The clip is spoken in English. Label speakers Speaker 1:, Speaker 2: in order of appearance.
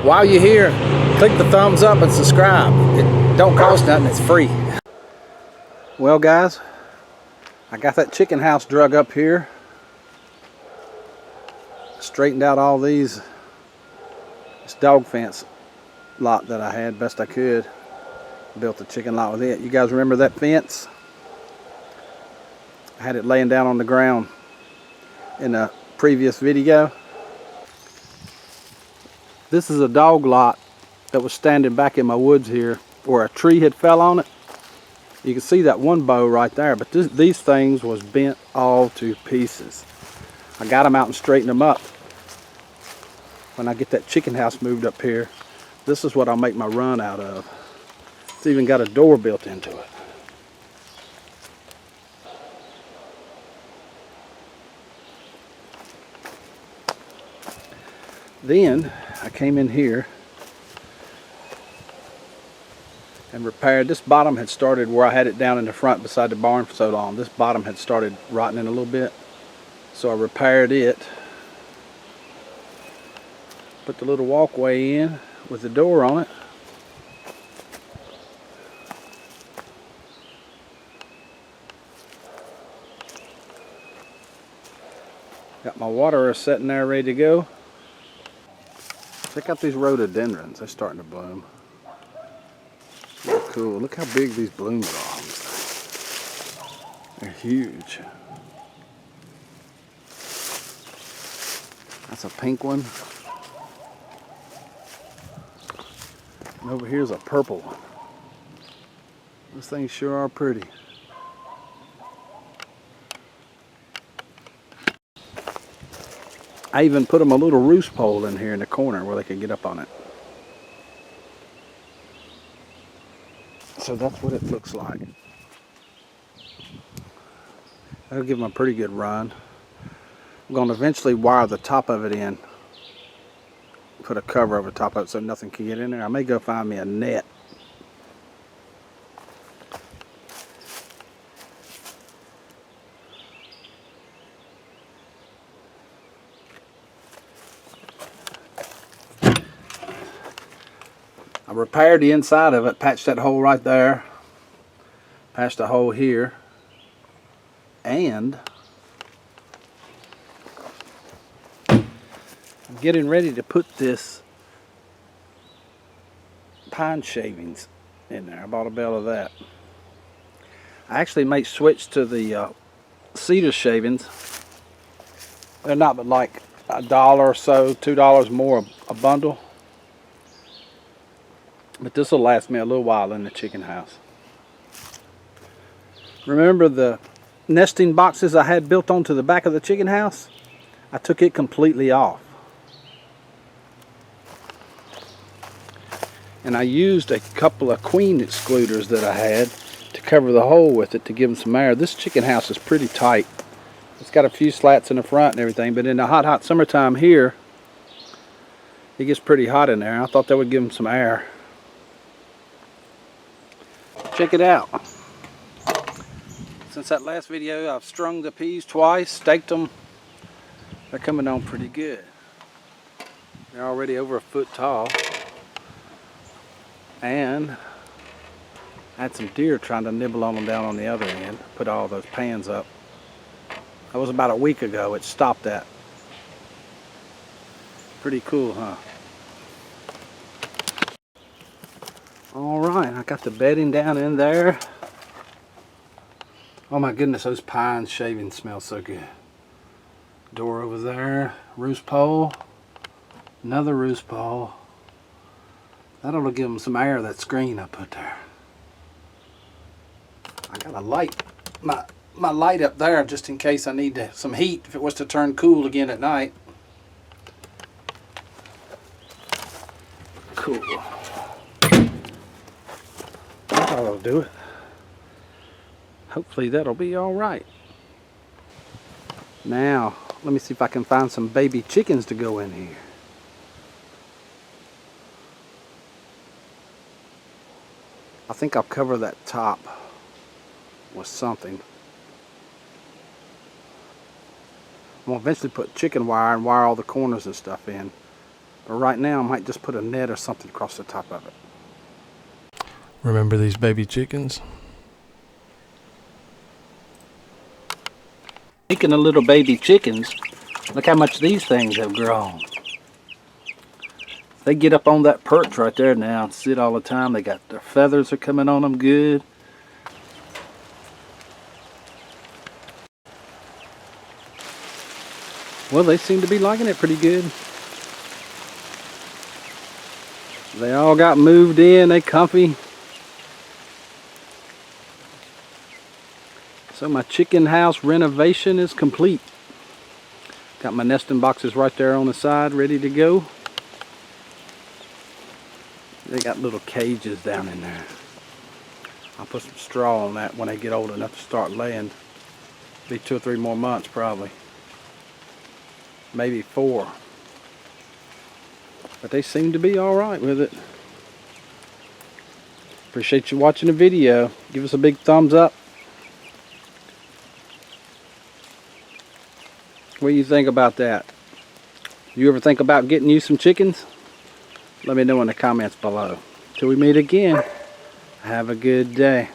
Speaker 1: While you're here, click the thumbs up and subscribe. It don't cost nothing, it's free. Well guys, I got that chicken house drug up here. Straightened out all this dog fence lot that I had best I could. Built a chicken lot with it. You guys remember that fence? I had it laying down on the ground in a previous video. This is a dog lot that was standing back in my woods here where a tree had fell on it. You can see that one bow right there, but these things was bent all to pieces. I got them out and straightened them up. When I get that chicken house moved up here, this is what I'll make my run out of. It's even got a door built into it. Then I came in here and repaired. This bottom had started where I had it down in the front beside the barn for so long. This bottom had started rotting a little bit. So I repaired it. Put the little walkway in with the door on it. Got my waterer sitting there ready to go. Check out these rhododendrons. They're starting to bloom. They're cool. Look how big these blooms are. They're huge. That's a pink one. And over here's a purple one. Those things sure are pretty. I even put them a little roost pole in here in the corner where they could get up on it. So that's what it looks like. That'll give them a pretty good run. I'm going to eventually wire the top of it in. Put a cover over the top of it so nothing can get in there. I may go find me a net. I repaired the inside of it, patched that hole right there, patched a hole here, and I'm getting ready to put this pine shavings in there. I bought a bale of that. I actually may switch to the cedar shavings. They're not but like $1 or so, $2 more a bundle. But this will last me a little while in the chicken house. Remember the nesting boxes I had built onto the back of the chicken house? I took it completely off. And I used a couple of queen excluders that I had to cover the hole with it to give them some air. This chicken house is pretty tight. It's got a few slats in the front and everything, but in the hot summertime here, it gets pretty hot in there. I thought that would give them some air. Check it out. Since that last video, I've strung the peas twice, staked them. They're coming on pretty good. They're already over 1 foot tall. And I had some deer trying to nibble on them down on the other end. Put all those pans up. That was about a week ago. It stopped that. Pretty cool, huh? Alright, I got the bedding down in there. Oh my goodness, those pine shavings smell so good. Door over there, roost pole, another roost pole. That'll give them some air, that screen I put there. I got a light, my light up there just in case I need some heat if it was to turn cool again at night. Cool. That'll do it. Hopefully that'll be all right. Now, let me see if I can find some baby chickens to go in here. I think I'll cover that top with something. I'm going to eventually put chicken wire and wire all the corners and stuff in. But right now I might just put a net or something across the top of it.
Speaker 2: Remember these baby chickens?
Speaker 1: Speaking of little baby chickens, look how much these things have grown. They get up on that perch right there now and sit all the time. They got their feathers are coming on them good. Well, they seem to be liking it pretty good. They all got moved in, they comfy. So my chicken house renovation is complete. Got my nesting boxes right there on the side ready to go. They got little cages down in there. I'll put some straw on that when they get old enough to start laying. Be 2 or 3 more months probably. Maybe 4. But they seem to be alright with it. Appreciate you watching the video. Give us a big thumbs up. What do you think about that? You ever think about getting you some chickens? Let me know in the comments below. Till we meet again, have a good day.